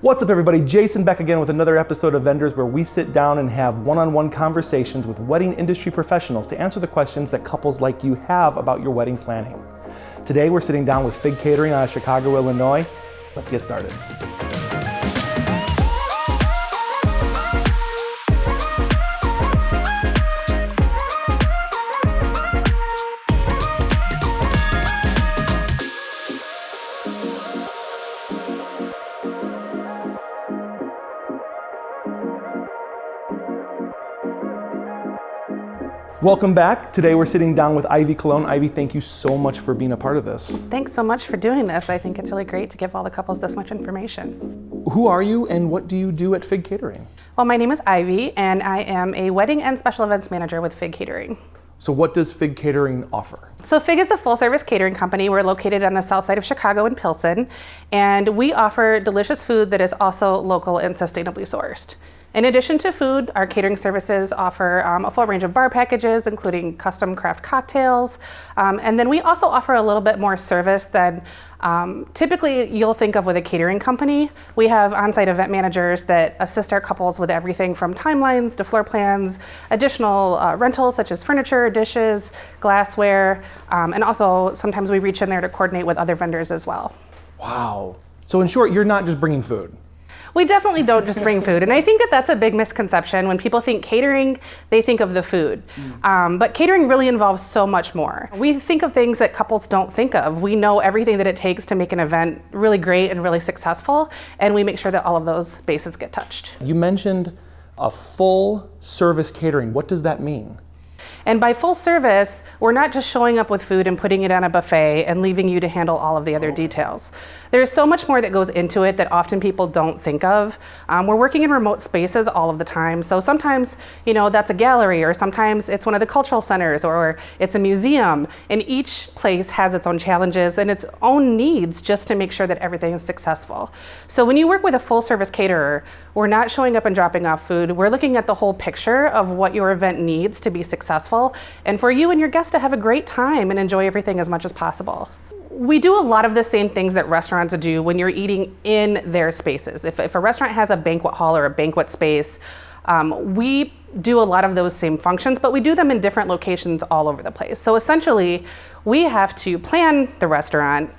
What's up everybody, Jason back again with another episode of Vendors where we sit down and have one-on-one conversations with wedding industry professionals to answer the questions that couples like you have about your wedding planning. Today we're sitting down with FIG Catering out of Chicago, Illinois. Let's get started. Welcome back. Today we're sitting down with Ivy Cologne. Ivy, thank you so much for being a part of this. Thanks so much for doing this. I think it's really great to give all the couples this much information. Who are you and what do you do at FIG Catering? Well, my name is Ivy and I am a wedding and special events manager with FIG Catering. So what does FIG Catering offer? So FIG is a full service catering company. We're located on the south side of Chicago in Pilsen, and we offer delicious food that is also local and sustainably sourced. In addition to food, our catering services offer a full range of bar packages, including custom craft cocktails. And then we also offer a little bit more service than typically you'll think of with a catering company. We have on-site event managers that assist our couples with everything from timelines to floor plans, additional rentals such as furniture, dishes, glassware, and also sometimes we reach in there to coordinate with other vendors as well. Wow. So in short, you're not just bringing food. We definitely don't just bring food, and I think that that's a big misconception. When people think catering, they think of the food, but catering really involves so much more. We think of things that couples don't think of. We know everything that it takes to make an event really great and really successful, and we make sure that all of those bases get touched. You mentioned a full service catering. What does that mean? And by full service, we're not just showing up with food and putting it on a buffet and leaving you to handle all of the other details. There's so much more that goes into it that often people don't think of. We're working in remote spaces all of the time. So sometimes, that's a gallery, or sometimes it's one of the cultural centers, or it's a museum. And each place has its own challenges and its own needs just to make sure that everything is successful. So when you work with a full service caterer, we're not showing up and dropping off food. We're looking at the whole picture of what your event needs to be successful, and for you and your guests to have a great time and enjoy everything as much as possible. We do a lot of the same things that restaurants do when you're eating in their spaces. If a restaurant has a banquet hall or a banquet space, we do a lot of those same functions, but we do them in different locations all over the place. So essentially, we have to plan the restaurant,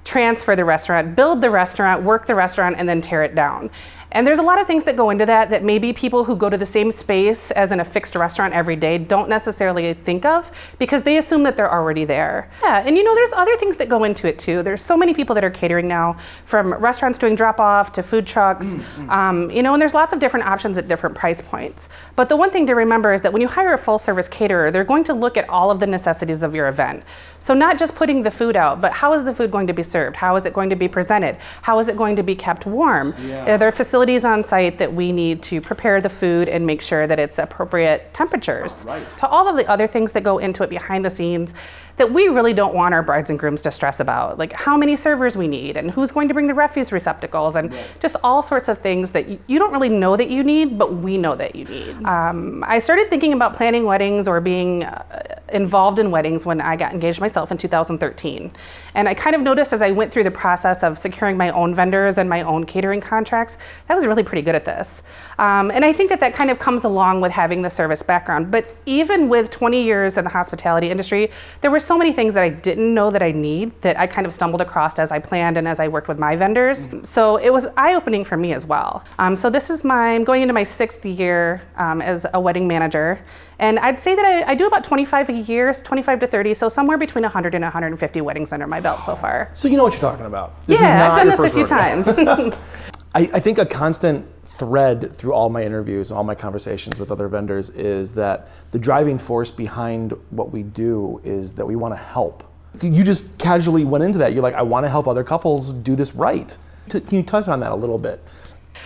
transfer the restaurant, build the restaurant, work the restaurant, and then tear it down. And there's a lot of things that go into that maybe people who go to the same space as in a fixed restaurant every day don't necessarily think of, because they assume that they're already there. Yeah, and there's other things that go into it too. There's so many people that are catering now, from restaurants doing drop-off to food trucks, and there's lots of different options at different price points. But the one thing to remember is that when you hire a full-service caterer, they're going to look at all of the necessities of your event. So not just putting the food out, but how is the food going to be served? How is it going to be presented? How is it going to be kept warm? Are there facilities on site that we need to prepare the food and make sure that it's appropriate temperatures? To all of the other things that go into it behind the scenes that we really don't want our brides and grooms to stress about, like how many servers we need and who's going to bring the refuse receptacles, and just all sorts of things that you don't really know that you need, but we know that you need. I started thinking about planning weddings or being involved in weddings when I got engaged myself in 2013. And I kind of noticed as I went through the process of securing my own vendors and my own catering contracts, that I was really pretty good at this. And I think that kind of comes along with having the service background. But even with 20 years in the hospitality industry, there were so many things that I didn't know that I need that I kind of stumbled across as I planned and as I worked with my vendors. So it was eye-opening for me as well. So this is I'm going into my 6th year as a wedding manager. And I'd say that I do about 25 a year, 25 to 30, so somewhere between 100 and 150 weddings under my belt so far. So you know what you're talking about. I've done this a few times. I think a constant thread through all my interviews, all my conversations with other vendors, is that the driving force behind what we do is that we want to help. You just casually went into that. You're like, I want to help other couples do this right. Can you touch on that a little bit?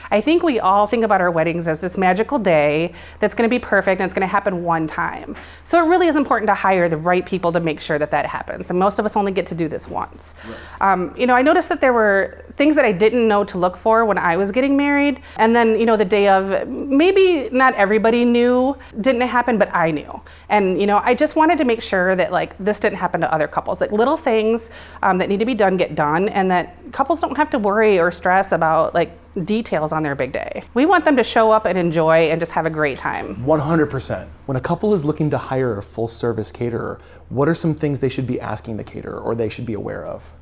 I think we all think about our weddings as this magical day that's going to be perfect and it's going to happen one time. So it really is important to hire the right people to make sure that that happens. And most of us only get to do this once. Right. I noticed that there were things that I didn't know to look for when I was getting married. And then, the day of, maybe not everybody knew, didn't happen, but I knew. And, I just wanted to make sure that this didn't happen to other couples. Little things that need to be done get done, and that couples don't have to worry or stress about details on their big day. We want them to show up and enjoy and just have a great time. 100%. When a couple is looking to hire a full service caterer, what are some things they should be asking the caterer or they should be aware of?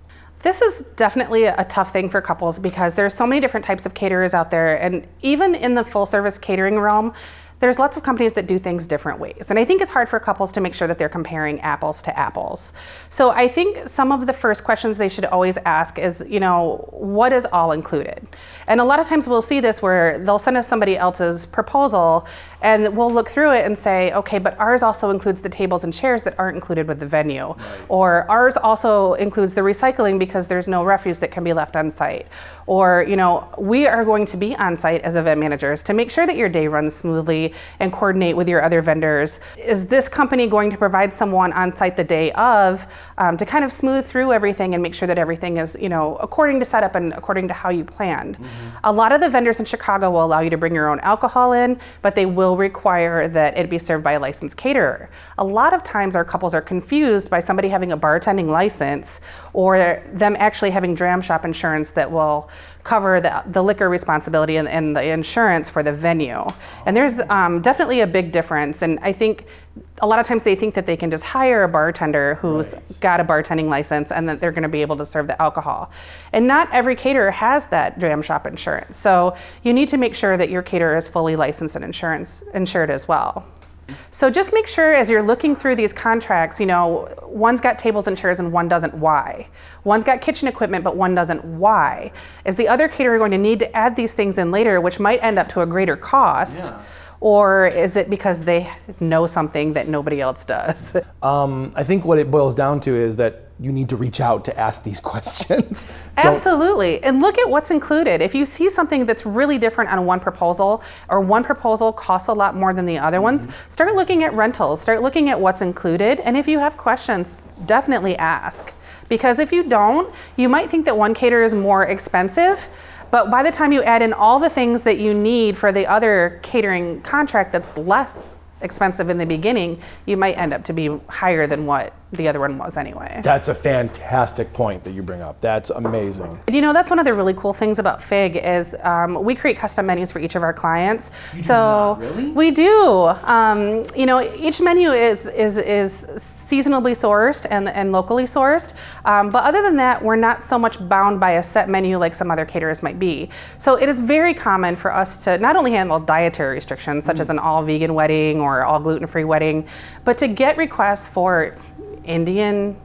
This is definitely a tough thing for couples because there's so many different types of caterers out there, and even in the full service catering realm, there's lots of companies that do things different ways. And I think it's hard for couples to make sure that they're comparing apples to apples. So I think some of the first questions they should always ask is, what is all included? And a lot of times we'll see this where they'll send us somebody else's proposal and we'll look through it and say, okay, but ours also includes the tables and chairs that aren't included with the venue. Right. Or ours also includes the recycling because there's no refuse that can be left on site. Or, we are going to be on site as event managers to make sure that your day runs smoothly and coordinate with your other vendors. Is this company going to provide someone on site the day of to kind of smooth through everything and make sure that everything is, according to setup and according to how you planned? Mm-hmm. A lot of the vendors in Chicago will allow you to bring your own alcohol in, but they will require that it be served by a licensed caterer. A lot of times our couples are confused by somebody having a bartending license or them actually having dram shop insurance that will cover the liquor responsibility and the insurance for the venue. And there's definitely a big difference. And I think a lot of times they think that they can just hire a bartender who's got a bartending license and that they're going to be able to serve the alcohol. And not every caterer has that dram shop insurance. So you need to make sure that your caterer is fully licensed and insured as well. So just make sure as you're looking through these contracts, one's got tables and chairs and one doesn't, why? One's got kitchen equipment but one doesn't, why? Is the other caterer going to need to add these things in later, which might end up to a greater cost? Yeah. Or is it because they know something that nobody else does? I think what it boils down to is that you need to reach out to ask these questions. Absolutely. And look at what's included. If you see something that's really different on one proposal, or one proposal costs a lot more than the other ones, start looking at rentals, start looking at what's included. And if you have questions, definitely ask. Because if you don't, you might think that one caterer is more expensive, but by the time you add in all the things that you need for the other catering contract that's less expensive in the beginning, you might end up to be higher than what the other one was anyway. That's a fantastic point that you bring up. That's amazing. That's one of the really cool things about FIG is we create custom menus for each of our clients. Really? We do. Each menu is seasonably sourced and locally sourced. But other than that, we're not so much bound by a set menu like some other caterers might be. So it is very common for us to not only handle dietary restrictions, such as an all vegan wedding or all gluten-free wedding, but to get requests for Indian,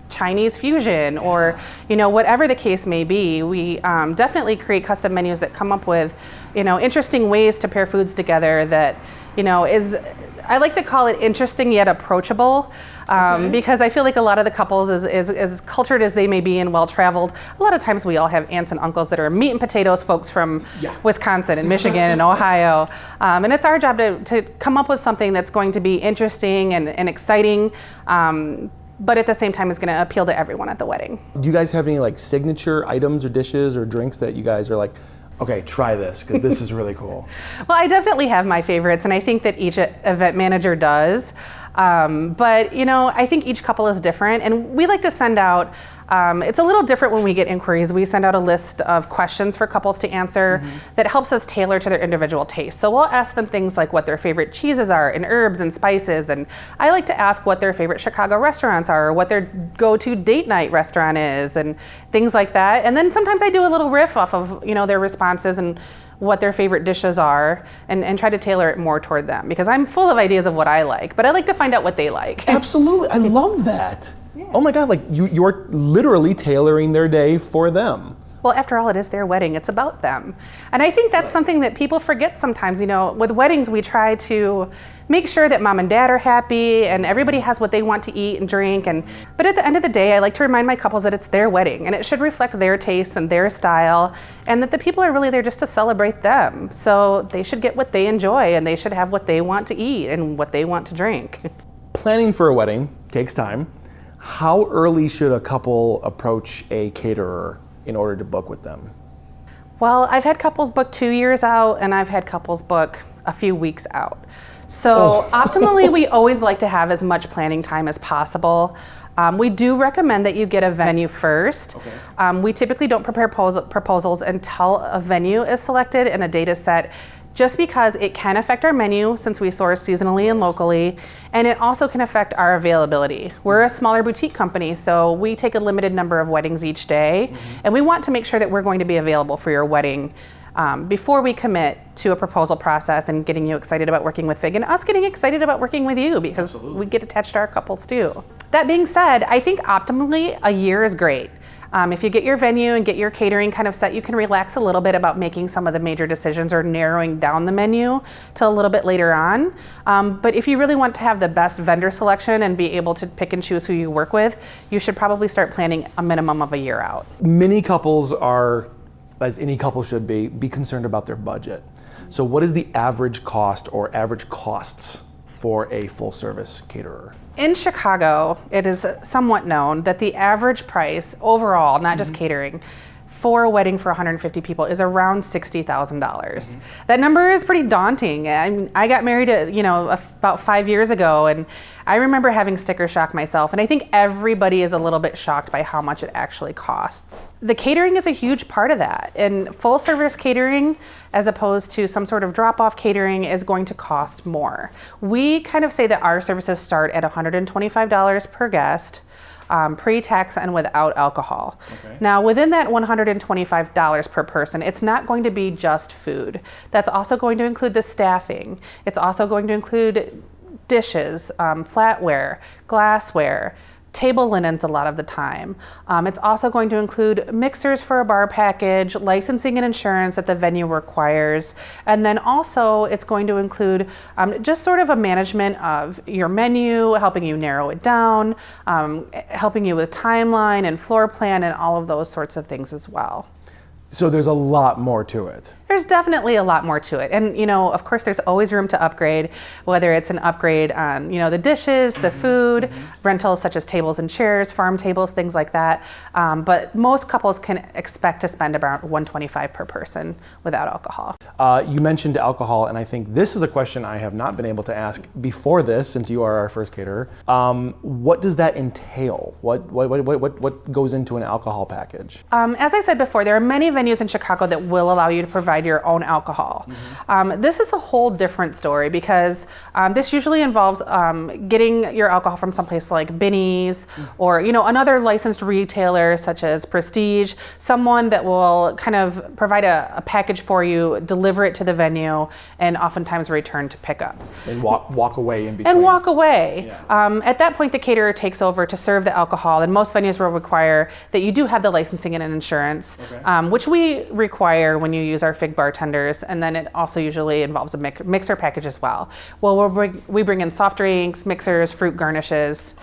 Chinese fusion, or whatever the case may be. We definitely create custom menus that come up with interesting ways to pair foods together that is, I like to call it interesting yet approachable, because I feel like a lot of the couples, as cultured as they may be and well-traveled, a lot of times we all have aunts and uncles that are meat and potatoes folks from Wisconsin and Michigan and Ohio. And it's our job to come up with something that's going to be interesting and exciting, but at the same time is going to appeal to everyone at the wedding. Do you guys have any signature items or dishes or drinks that you guys are like, okay, try this because this is really cool? Well, I definitely have my favorites, and I think that each event manager does. But I think each couple is different, and we like to send out, it's a little different when we get inquiries. We send out a list of questions for couples to answer that helps us tailor to their individual tastes. So we'll ask them things like what their favorite cheeses are and herbs and spices, and I like to ask what their favorite Chicago restaurants are, or what their go-to date night restaurant is, and things like that. And then sometimes I do a little riff off of their responses and what their favorite dishes are, and try to tailor it more toward them, because I'm full of ideas of what I like, but I like to find out what they like. Absolutely, I love that. Yeah. Oh my God, you're literally tailoring their day for them. Well, after all, it is their wedding. It's about them. And I think that's something that people forget sometimes. With weddings, we try to make sure that mom and dad are happy and everybody has what they want to eat and drink. But at the end of the day, I like to remind my couples that it's their wedding and it should reflect their tastes and their style, and that the people are really there just to celebrate them. So they should get what they enjoy, and they should have what they want to eat and what they want to drink. Planning for a wedding takes time. How early should a couple approach a caterer in order to book with them? Well, I've had couples book 2 years out, and I've had couples book a few weeks out. So optimally, we always like to have as much planning time as possible. We do recommend that you get a venue first. Okay. We typically don't prepare proposals until a venue is selected and a date is set, just because it can affect our menu since we source seasonally and locally, and it also can affect our availability. We're a smaller boutique company, so we take a limited number of weddings each day, and we want to make sure that we're going to be available for your wedding before we commit to a proposal process and getting you excited about working with FIG, and us getting excited about working with you, because we get attached to our couples too. That being said, I think optimally a year is great. If you get your venue and get your catering kind of set, you can relax a little bit about making some of the major decisions or narrowing down the menu till a little bit later on. But if you really want to have the best vendor selection and be able to pick and choose who you work with, you should probably start planning a minimum of a year out. Many couples are, as any couple should be concerned about their budget. So what is the average cost or average costs for a full service caterer? In Chicago, it is somewhat known that the average price overall, not just catering, for a wedding for 150 people is around $60,000. That number is pretty daunting. I got married about 5 years ago, and I remember having sticker shock myself, and I think everybody is a little bit shocked by how much it actually costs. The catering is a huge part of that, and full service catering, as opposed to some sort of drop-off catering, is going to cost more. We kind of say that our services start at $125 per guest, pre-tax and without alcohol. Okay. Now, within that $125 per person, it's not going to be just food. That's also going to include the staffing. It's also going to include dishes, flatware, glassware, table linens a lot of the time. It's also going to include mixers for a bar package, licensing and insurance that the venue requires, and then also it's going to include just sort of a management of your menu, helping you narrow it down, helping you with timeline and floor plan and all of those sorts of things as well. So there's a lot more to it. There's definitely a lot more to it. And, of course, there's always room to upgrade, whether it's an upgrade on, the dishes, the food, rentals such as tables and chairs, farm tables, things like that. But most couples can expect to spend about $125 per person without alcohol. You mentioned alcohol, and I think this is a question I have not been able to ask before this, since you are our first caterer. What does that entail? What goes into an alcohol package? As I said before, there are many venues in Chicago that will allow you to provide your own alcohol. This is a whole different story, because this usually involves getting your alcohol from someplace like Binny's or another licensed retailer such as Prestige, someone that will kind of provide a package for you, deliver it to the venue, and oftentimes return to pick up. And walk away in between. And walk away. Yeah. At that point, the caterer takes over to serve the alcohol, and most venues will require that you do have the licensing and insurance, which we require when you use our FIG bartenders, and then it also usually involves a mixer package as well. Well, we bring in soft drinks, mixers, fruit garnishes.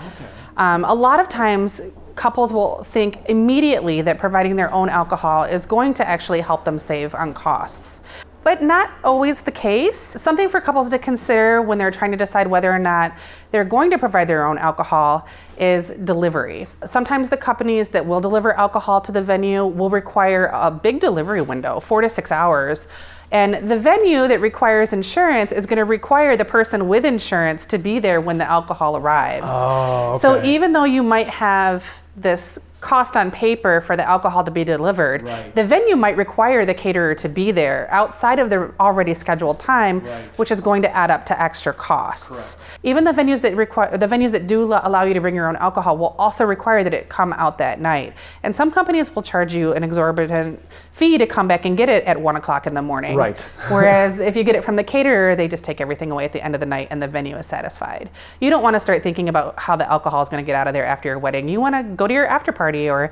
A lot of times, couples will think immediately that providing their own alcohol is going to actually help them save on costs. But not always the case. Something for couples to consider when they're trying to decide whether or not they're going to provide their own alcohol is delivery. Sometimes the companies that will deliver alcohol to the venue will require a big delivery window, 4 to 6 hours. And the venue that requires insurance is going to require the person with insurance to be there when the alcohol arrives. Oh, okay. So even though you might have this cost on paper for the alcohol to be delivered, the venue might require the caterer to be there outside of their already scheduled time, which is going to add up to extra costs. Even the venues that do allow you to bring your own alcohol will also require that it come out that night. And some companies will charge you an exorbitant fee to come back and get it at 1 o'clock in the morning. Right. Whereas if you get it from the caterer, they just take everything away at the end of the night and the venue is satisfied. You don't want to start thinking about how the alcohol is going to get out of there after your wedding. You want to go to your after party or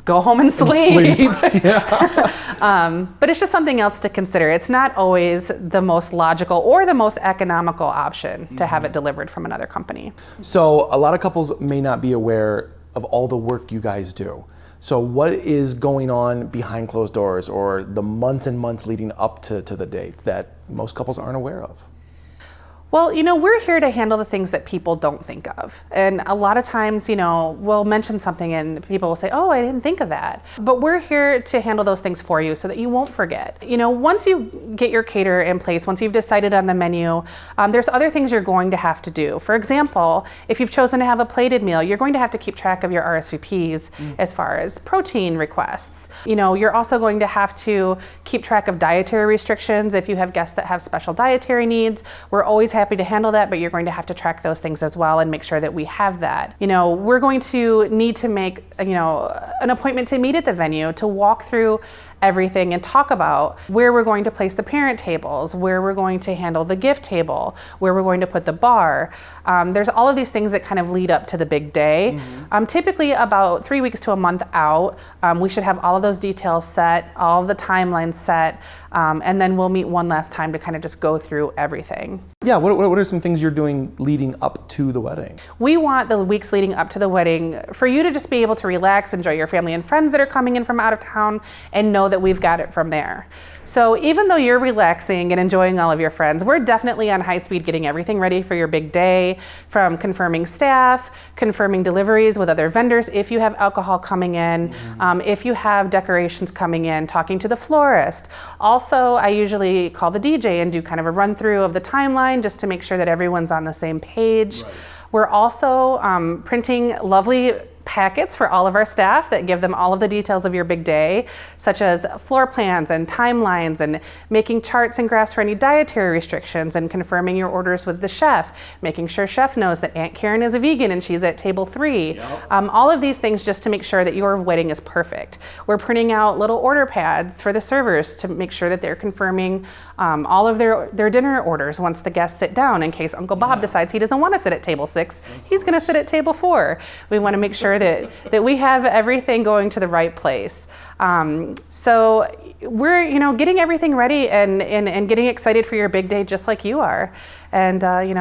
go home and sleep. But it's just something else to consider. It's not always the most logical or the most economical option to have it delivered from another company. So a lot of couples may not be aware of all the work you guys do. So what is going on behind closed doors, or the months and months leading up to the date that most couples aren't aware of? Well, we're here to handle the things that people don't think of. And a lot of times, we'll mention something and people will say, oh, I didn't think of that. But we're here to handle those things for you so that you won't forget. Once you get your caterer in place, once you've decided on the menu, there's other things you're going to have to do. For example, if you've chosen to have a plated meal, you're going to have to keep track of your RSVPs as far as protein requests. You're also going to have to keep track of dietary restrictions. If you have guests that have special dietary needs, we're always happy to handle that, but you're going to have to track those things as well and make sure that we have that. We're going to need to make, an appointment to meet at the venue to walk through everything and talk about where we're going to place the parent tables, where we're going to handle the gift table, where we're going to put the bar. There's all of these things that kind of lead up to the big day. Typically about 3 weeks to a month out, we should have all of those details set, all of the timelines set, and then we'll meet one last time to kind of just go through everything. Yeah, what are some things you're doing leading up to the wedding? We want the weeks leading up to the wedding for you to just be able to relax, enjoy your family and friends that are coming in from out of town, and know that we've got it from there. So even though you're relaxing and enjoying all of your friends, we're definitely on high speed getting everything ready for your big day, from confirming staff, confirming deliveries with other vendors if you have alcohol coming in, if you have decorations coming in, talking to the florist. Also, I usually call the DJ and do kind of a run through of the timeline just to make sure that everyone's on the same page. Right. We're also printing lovely packets for all of our staff that give them all of the details of your big day, such as floor plans and timelines, and making charts and graphs for any dietary restrictions, and confirming your orders with the chef, making sure chef knows that Aunt Karen is a vegan and she's at table 3. Yep. All of these things just to make sure that your wedding is perfect. We're printing out little order pads for the servers to make sure that they're confirming all of their dinner orders once the guests sit down, in case Uncle Bob decides he doesn't want to sit at table 6, he's going to sit at table 4. We want to make sure that we have everything going to the right place. So we're getting everything ready and getting excited for your big day just like you are. And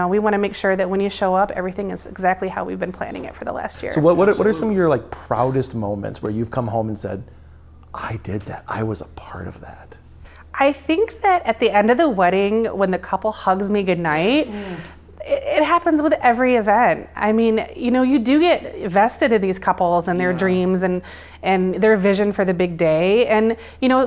we want to make sure that when you show up, everything is exactly how we've been planning it for the last year. So what are some of your proudest moments where you've come home and said, I did that, I was a part of that? I think that at the end of the wedding, when the couple hugs me goodnight, it happens with every event. I mean, you do get vested in these couples and their dreams and their vision for the big day. And,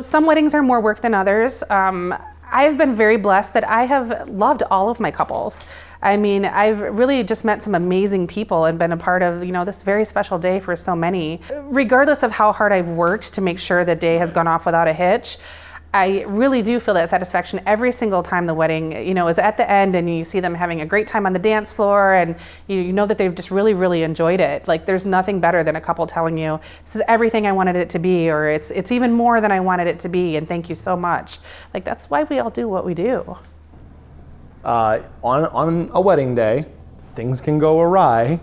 some weddings are more work than others. I've been very blessed that I have loved all of my couples. I mean, I've really just met some amazing people and been a part of, this very special day for so many. Regardless of how hard I've worked to make sure the day has gone off without a hitch, I really do feel that satisfaction every single time the wedding, is at the end and you see them having a great time on the dance floor and you know that they've just really, really enjoyed it. There's nothing better than a couple telling you, this is everything I wanted it to be, or it's even more than I wanted it to be, and thank you so much. That's why we all do what we do. On a wedding day, things can go awry,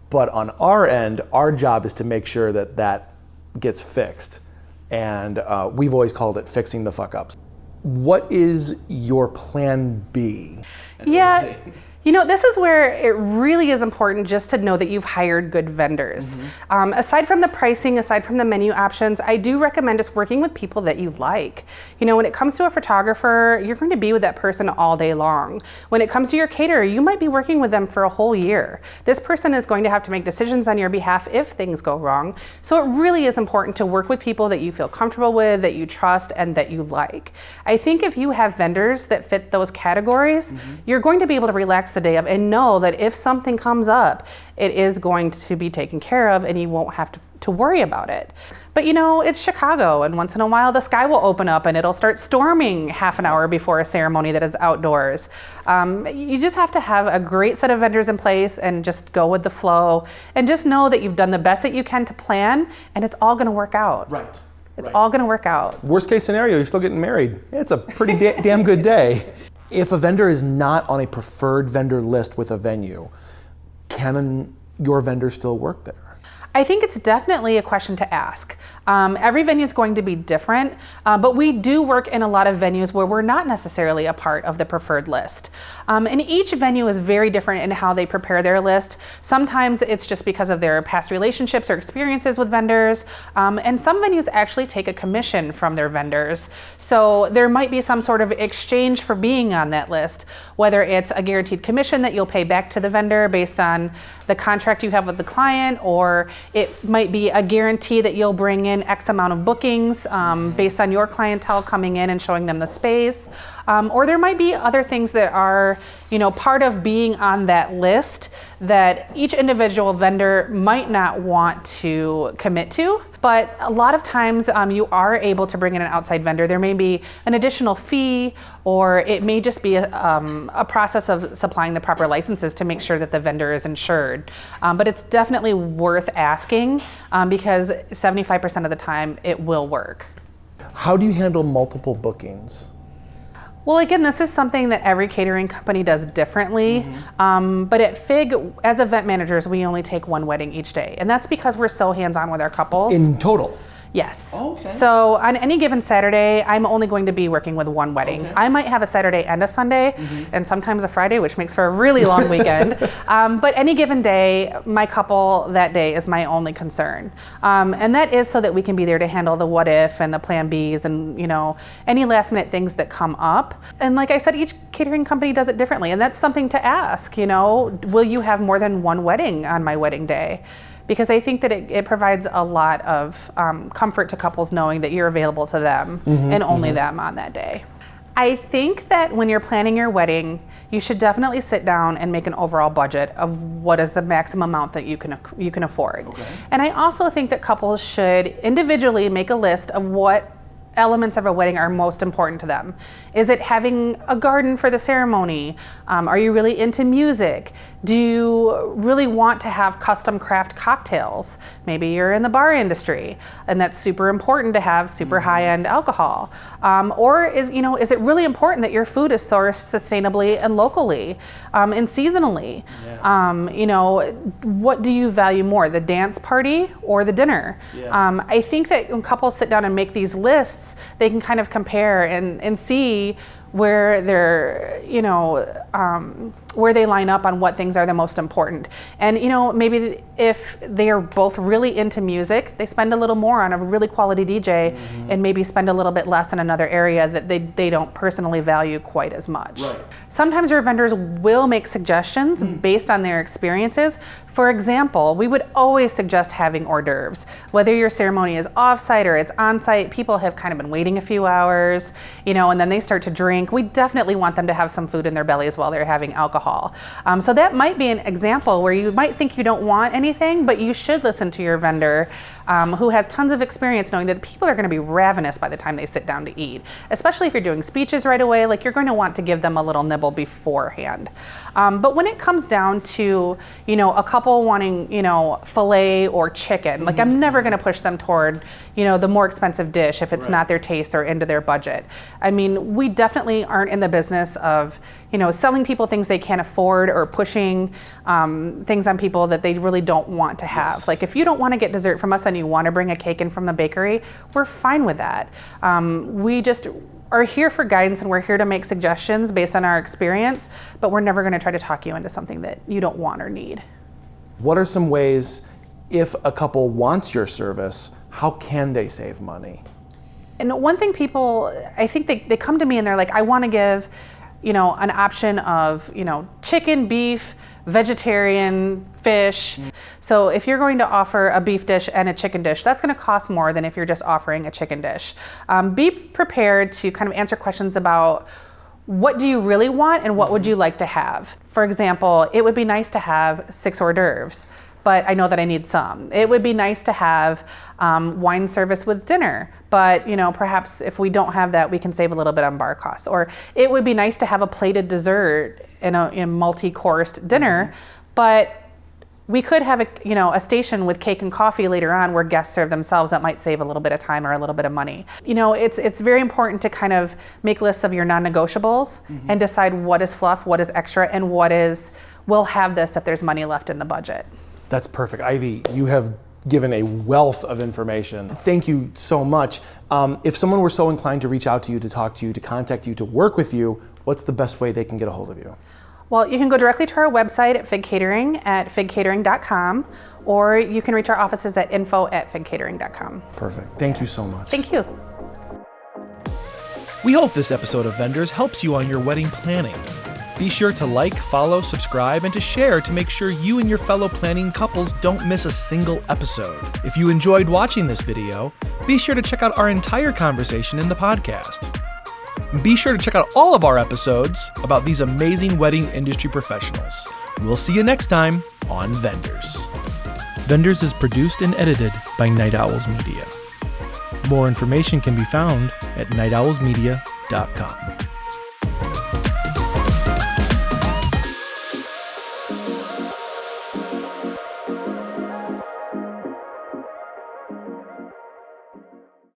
but on our end, our job is to make sure that gets fixed. And we've always called it fixing the fuck-ups. What is your plan B? Yeah, this is where it really is important just to know that you've hired good vendors. Aside from the pricing, aside from the menu options, I do recommend just working with people that you like. When it comes to a photographer, you're going to be with that person all day long. When it comes to your caterer, you might be working with them for a whole year. This person is going to have to make decisions on your behalf if things go wrong. So it really is important to work with people that you feel comfortable with, that you trust, and that you like. I think if you have vendors that fit those categories, you're going to be able to relax the day of and know that if something comes up, it is going to be taken care of and you won't have to worry about it. But it's Chicago, and once in a while the sky will open up and it'll start storming half an hour before a ceremony that is outdoors. You just have to have a great set of vendors in place and just go with the flow and just know that you've done the best that you can to plan, and it's all going to work out. Right. It's all going to work out. Worst case scenario, you're still getting married. It's a pretty damn good day. If a vendor is not on a preferred vendor list with a venue, can your vendor still work there? I think it's definitely a question to ask. Every venue is going to be different, but we do work in a lot of venues where we're not necessarily a part of the preferred list. And each venue is very different in how they prepare their list. Sometimes it's just because of their past relationships or experiences with vendors, and some venues actually take a commission from their vendors. So there might be some sort of exchange for being on that list, whether it's a guaranteed commission that you'll pay back to the vendor based on the contract you have with the client, or it might be a guarantee that you'll bring in X amount of bookings based on your clientele coming in and showing them the space. Or there might be other things that are, part of being on that list that each individual vendor might not want to commit to. But a lot of times you are able to bring in an outside vendor. There may be an additional fee, or it may just be a process of supplying the proper licenses to make sure that the vendor is insured. But it's definitely worth asking because 75% of the time it will work. How do you handle multiple bookings? Well, again, this is something that every catering company does differently. But at FIG, as event managers, we only take one wedding each day. And that's because we're so hands-on with our couples. In total? Yes. Okay. So on any given Saturday, I'm only going to be working with one wedding. Okay. I might have a Saturday and a Sunday, and sometimes a Friday, which makes for a really long weekend. But any given day, my couple that day is my only concern. And that is so that we can be there to handle the what if and the plan Bs and any last minute things that come up. And like I said, each catering company does it differently. And that's something to ask, will you have more than one wedding on my wedding day? Because I think that it provides a lot of comfort to couples knowing that you're available to them and only them on that day. I think that when you're planning your wedding, you should definitely sit down and make an overall budget of what is the maximum amount that you can afford. Okay. And I also think that couples should individually make a list of what elements of a wedding are most important to them. Is it having a garden for the ceremony? Are you really into music? Do you really want to have custom craft cocktails? Maybe you're in the bar industry and that's super important to have super high-end alcohol. Or is it really important that your food is sourced sustainably and locally and seasonally? Yeah. What do you value more, the dance party or the dinner? Yeah. I think that when couples sit down and make these lists, they can kind of compare and see where they're, where they line up on what things are the most important. And, maybe if they are both really into music, they spend a little more on a really quality DJ and maybe spend a little bit less in another area that they don't personally value quite as much. Right. Sometimes your vendors will make suggestions based on their experiences. For example, we would always suggest having hors d'oeuvres. Whether your ceremony is off-site or it's on-site, people have kind of been waiting a few hours, and then they start to drink. We definitely want them to have some food in their bellies while they're having alcohol. So that might be an example where you might think you don't want anything, but you should listen to your vendor who has tons of experience knowing that people are going to be ravenous by the time they sit down to eat. Especially if you're doing speeches right away, like you're going to want to give them a little nibble beforehand. But when it comes down to, a couple wanting, filet or chicken, like I'm never going to push them toward, the more expensive dish if it's not their taste or into their budget. I mean, we definitely aren't in the business of, selling people things they can't afford or pushing things on people that they really don't want to have. Yes. Like if you don't want to get dessert from us and you want to bring a cake in from the bakery, we're fine with that. We just are here for guidance and we're here to make suggestions based on our experience, but we're never going to try to talk you into something that you don't want or need. What are some ways, if a couple wants your service, how can they save money? And one thing people, I think they come to me and they're like, I want to give, an option of, chicken, beef, vegetarian, fish. So if you're going to offer a beef dish and a chicken dish, that's going to cost more than if you're just offering a chicken dish. Be prepared to kind of answer questions about what do you really want and what would you like to have? For example, it would be nice to have 6 hors d'oeuvres, but I know that I need some. It would be nice to have wine service with dinner, but perhaps if we don't have that, we can save a little bit on bar costs. Or it would be nice to have a plated dessert in a multi-coursed dinner, but we could have a station with cake and coffee later on where guests serve themselves. That might save a little bit of time or a little bit of money. It's very important to kind of make lists of your non-negotiables and decide what is fluff, what is extra, and what is, we'll have this if there's money left in the budget. That's perfect. Ivy, you have given a wealth of information. Thank you so much. If someone were so inclined to reach out to you, to talk to you, to contact you, to work with you, what's the best way they can get a hold of you? Well, you can go directly to our website at FIG Catering at figcatering.com, or you can reach our offices at info@figcatering.com. Perfect. Thank you so much. Thank you. We hope this episode of Vendors helps you on your wedding planning. Be sure to like, follow, subscribe, and to share to make sure you and your fellow planning couples don't miss a single episode. If you enjoyed watching this video, be sure to check out our entire conversation in the podcast. Be sure to check out all of our episodes about these amazing wedding industry professionals. We'll see you next time on Vendors. Vendors is produced and edited by Night Owls Media. More information can be found at nightowlsmedia.com.